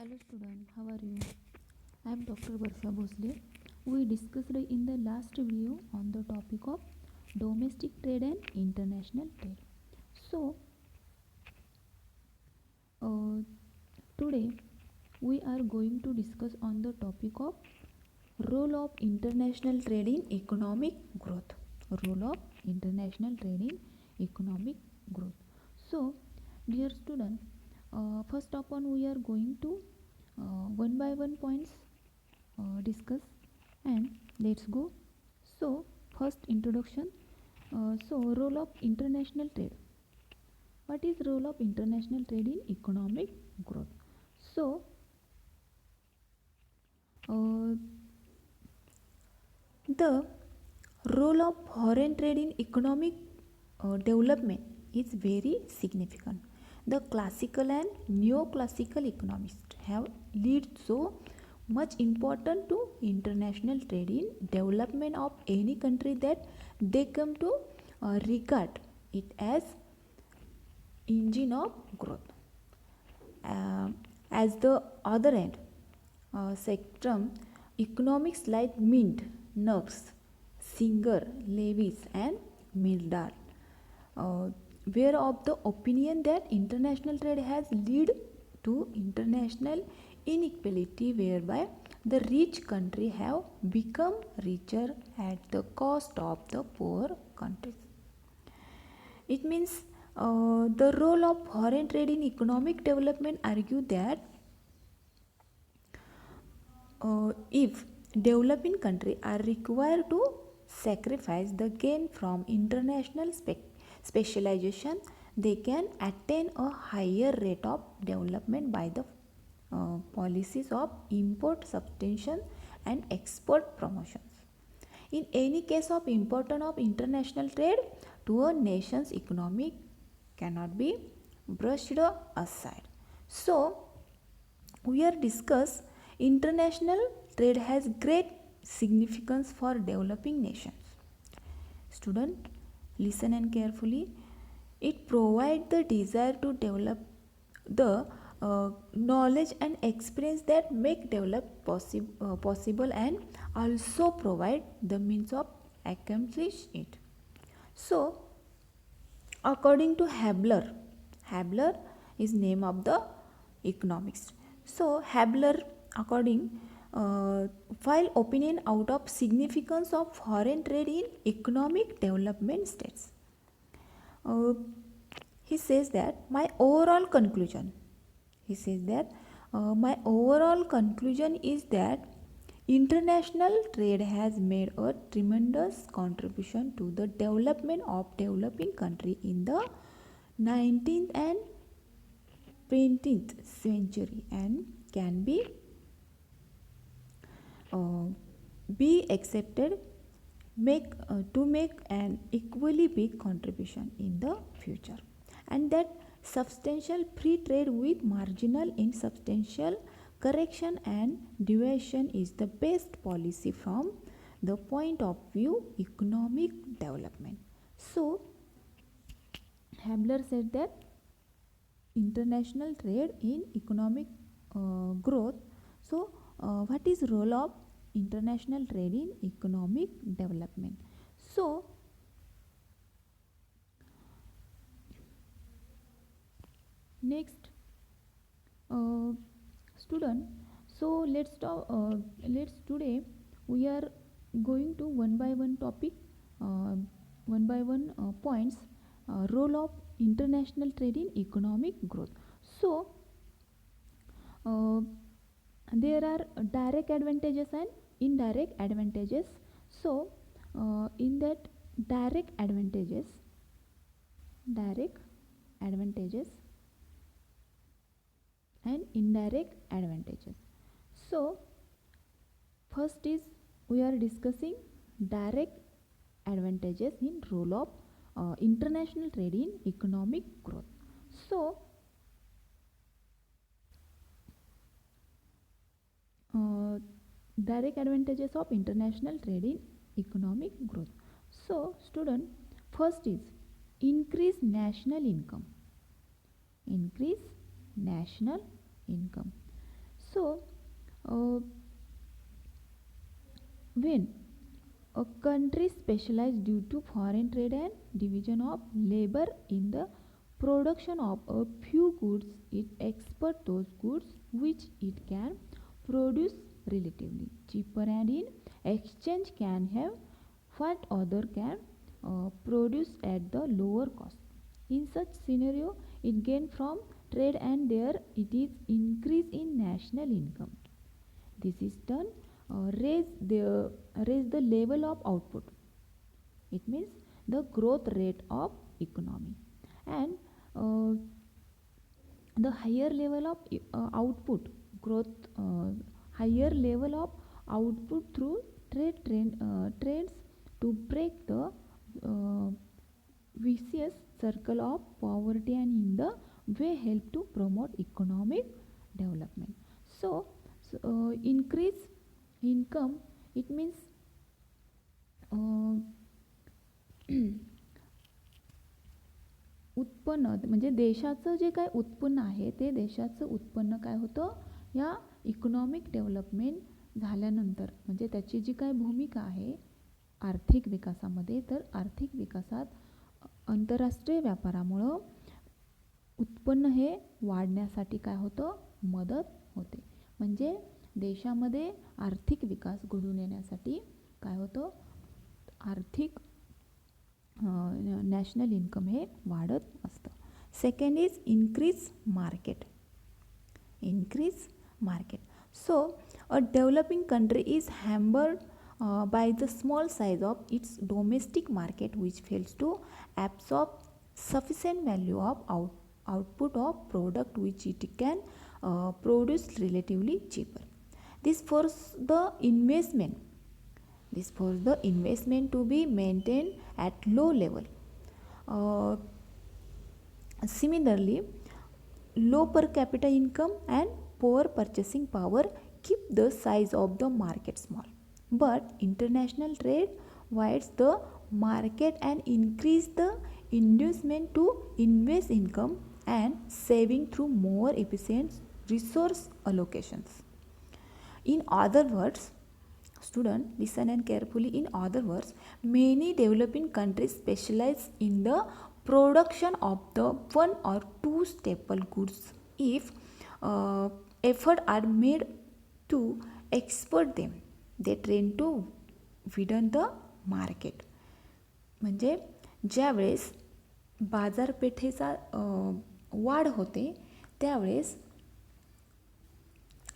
Hello student, how are you? I am Dr. Varsha Bhosle. We discussed in the last video on the topic of domestic trade and international trade. So, uh, today we are going to discuss on the topic of role of international trade in economic growth. Role of international trade in economic growth. So, dear student, first of all we are going to one by one points discuss, and let's go. So first introduction. Role of international trade. What is role of international trade in economic growth? So uh, the role of foreign trade in economic development is very significant. The classical and neoclassical economists have laid so much importance to international trade in development of any country that they come to regard it as engine of growth. As the other end spectrum, economics like Mint, Knox, Singer, Lewis, and Millar were of the opinion that international trade has led to international inequality, whereby the rich country have become richer at the cost of the poor countries. It means the role of foreign trade in economic development argue that if developing countries are required to sacrifice the gain from international specialization, they can attain a higher rate of development by the policies of import substitution and export promotions. In any case of importance of international trade to a nation's economy cannot be brushed aside. So, we are discuss international trade has great significance for developing nations. Student, listen and carefully. It provides the desire to develop the knowledge and experience that make develop possible, and also provide the means of accomplish it. So, according to Habler is name of the economics. So Habler, according file opinion out of significance of foreign trade in economic development states. Uh, he says that my overall conclusion. He says that my overall conclusion is that international trade has made a tremendous contribution to the development of developing country in the 19th and 20th century, and can be accepted to make an equally big contribution in the future, and that substantial free trade with marginal insubstantial correction and deviation is the best policy from the point of view economic development. So Habler said that international trade in economic growth. So what is role of international trade in economic development? So next, student, so let's today we are going to one by one topic, one by one points, role of international trade in economic growth. So there are direct advantages and indirect advantages. So in that direct advantages and indirect advantages. So first is we are discussing direct advantages in role of international trade in economic growth. So direct advantages of international trade in economic growth. So student, first is increase national income. So when a country specialized due to foreign trade and division of labor in the production of a few goods, it exports those goods which it can produce relatively cheaper, and in exchange can have what other can produce at the lower cost. In such scenario, it gain from trade and there it is increase in national income. This is done raise the level of output. It means the growth rate of economy, and uh, the higher level of output growth higher level of output through trades to break the uh, vicious circle of poverty, and in the way help to promote economic development. So, increase income, it means uh, उत्पन्न म्हणजे देशाचं जे काय उत्पन्न आहे ते देशाचं उत्पन्न काय होतं या इकॉनॉमिक डेव्हलपमेंट झाल्यानंतर, म्हणजे त्याची जी काय भूमिका आहे आर्थिक विकासामध्ये, तर आर्थिक विकासात आंतरराष्ट्रीय व्यापारामुळं उत्पन्न हे वाढण्यासाठी काय होतं मदत होते. म्हणजे देशामध्ये आर्थिक विकास घडून येण्यासाठी काय होतं आर्थिक नॅशनल इन्कम हे वाढत असतं. Second is increase market. Increase market. So a developing country is hampered by the small size of its domestic market, which fails to absorb sufficient value of output of product which it can produce relatively cheaper. This forces the investment to be maintained at low level. Similarly, low per capita income and poor purchasing power keep the size of the market small. But international trade widens the market and increase the inducement to invest income and saving through more efficient resource allocations. In other words, student listen and carefully. In other words, many developing countries specialize in the production of the one or two staple goods. If effort are made to export them, they tend to widen the market. म्हणजे ज्यावेळेस बाजारपेठेचा वाढ होते त्यावेळेस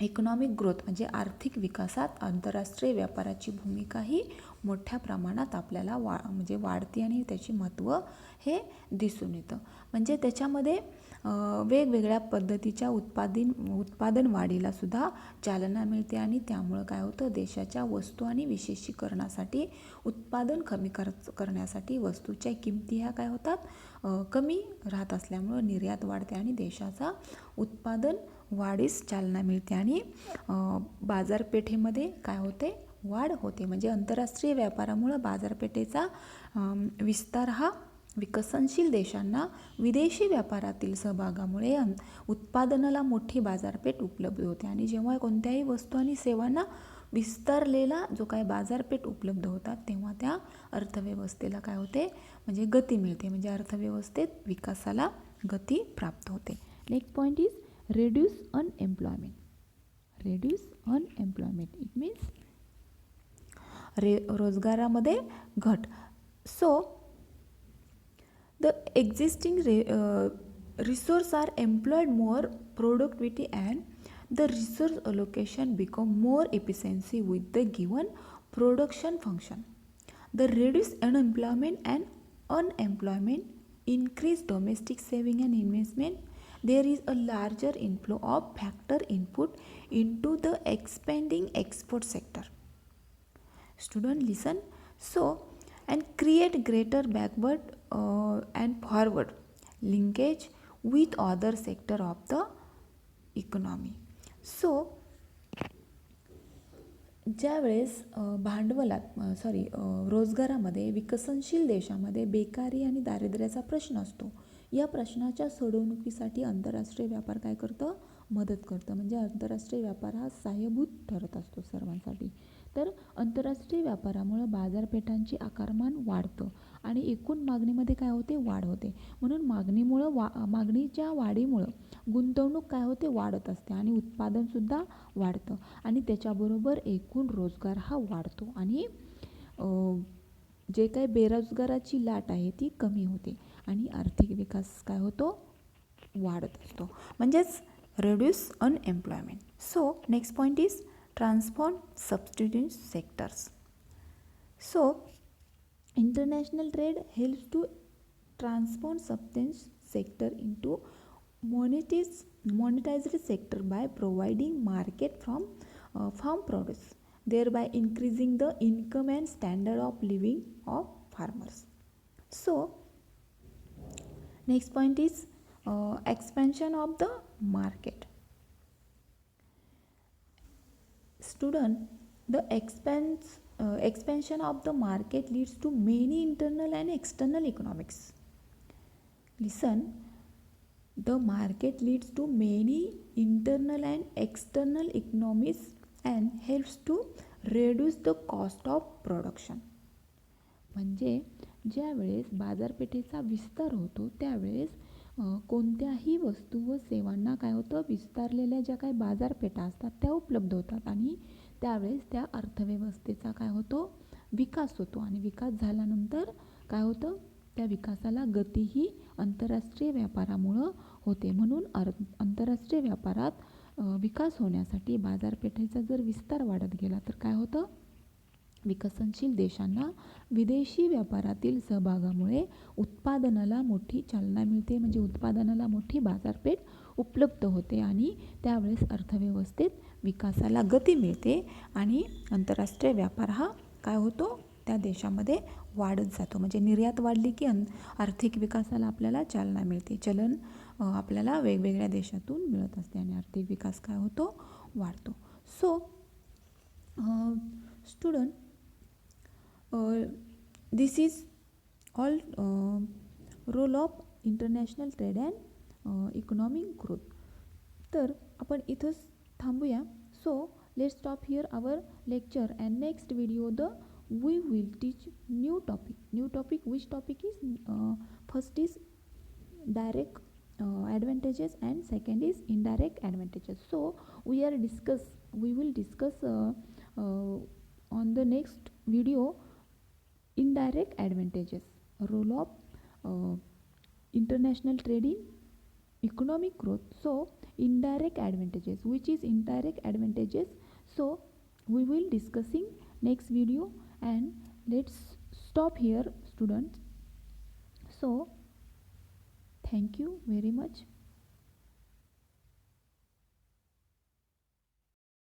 economic growth म्हणजे आर्थिक विकासात आंतरराष्ट्रीय व्यापाराची भूमिका ही मोठ्या प्रमाणात आपल्याला म्हणजे वाढते आणि त्याचे महत्त्व हे दिसून येतं. म्हणजे त्याच्यामध्ये वेगवेगळ्या पद्धतीच्या उत्पादन वाढीला सुद्धा चालना मिळते आणि त्यामुळं काय होतं देशाच्या वस्तू आणि विशेषीकरणासाठी उत्पादन कमी करण्यासाठी वस्तूच्या किमती ह्या काय होतात कमी राहत असल्यामुळं निर्यात वाढते आणि देशाचा उत्पादन वाढीस चालना मिळते आणि बाजारपेठेमध्ये काय होते वाढ होते. म्हणजे आंतरराष्ट्रीय व्यापारामुळं बाजारपेठेचा विस्तार हा विकसनशील देशांना विदेशी व्यापारातील सहभागामुळे उत्पादनाला मोठी बाजारपेठ उपलब्ध होते आणि जेव्हा कोणत्याही वस्तू आणि सेवांना विस्तारलेला जो काय बाजारपेठ उपलब्ध होतात तेव्हा त्या अर्थव्यवस्थेला काय होते म्हणजे गती मिळते. म्हणजे अर्थव्यवस्थेत विकासाला गती प्राप्त होते. Next point is reduce unemployment. Reduce unemployment, it means रोजगारामध्ये घट. So the existing resource are employed more productivity and the resource allocation become more efficiency with the given production function. The reduce unemployment increase domestic saving and investment. There is a larger inflow of factor input into the expanding export sector. Student listen. So, and create greater backward and forward linkage with other sector of the economy. So, ज्यावेळेस रोजगारामध्ये विकसनशील देशामध्ये बेकारी आणि दारिद्र्याचा प्रश्न असतो, या प्रश्नाच्या सोडवणुकीसाठी आंतरराष्ट्रीय व्यापार काय करतं मदत करतं. म्हणजे आंतरराष्ट्रीय व्यापार हा सहाय्यभूत ठरत असतो सर्वांसाठी. तर आंतरराष्ट्रीय व्यापारामुळं बाजारपेठांची आकारमान वाढतं आणि एकूण मागणीमध्ये काय होते, वाढ होते. म्हणून मागणीच्या वाढीमुळं गुंतवणूक काय होते, वाढत असते आणि उत्पादनसुद्धा वाढतं आणि त्याच्याबरोबर एकूण रोजगार हा वाढतो आणि जे काही बेरोजगाराची लाट आहे ती कमी होते आणि आर्थिक विकास काय होतो, वाढत असतो. म्हणजेच reduce unemployment. So next point is transform substitute sectors. So international trade helps to transform substance sector into monetized sector by providing market from farm produce, thereby increasing the income and standard of living of farmers. So next point is expansion of the market. Student, the expansion of the market leads to many internal and external economics. Listen, the market leads to many internal and external economies and helps to reduce the cost of production. म्हणजे ज्या वेळेस बाजारपेठेचा विस्तार होतो त्यावेळेस कोणत्याही वस्तू व सेवांना काय होतं, विस्तारलेल्या ज्या काही बाजारपेठा असतात त्या उपलब्ध होतात आणि त्यावेळेस त्या अर्थव्यवस्थेचा काय होतो, विकास होतो आणि विकास झाल्यानंतर काय होतं, त्या विकासाला गतीही आंतरराष्ट्रीय व्यापारामुळं होते. म्हणून आंतरराष्ट्रीय व्यापारात विकास होण्यासाठी बाजारपेठेचा जर विस्तार वाढत गेला तर काय होतं, विकसनशील देशांना विदेशी व्यापारातील सहभागामुळे उत्पादनाला मोठी चालना मिळते. म्हणजे उत्पादनाला मोठी बाजारपेठ उपलब्ध होते आणि त्यावेळेस अर्थव्यवस्थेत विकासाला गती मिळते आणि आंतरराष्ट्रीय व्यापार हा काय होतो, त्या देशामध्ये वाढत जातो. म्हणजे निर्यात वाढली की आर्थिक विकासाला आपल्याला चालना मिळते. चलन आपल्याला वेगवेगळ्या देशातून मिळत असते आणि आर्थिक विकास काय होतो, वाढतो. So student, this is all role of international trade and economic growth. तर आपण इथंच थांबूया. So let's stop here our lecture and next video we will teach new topic. Which topic is first is direct advantages and second is indirect advantages. So we will discuss on the next video indirect advantages, role of international trade in economic growth. So indirect advantages, which is indirect advantages, so we will discussing next video and let's stop here students. So thank you very much.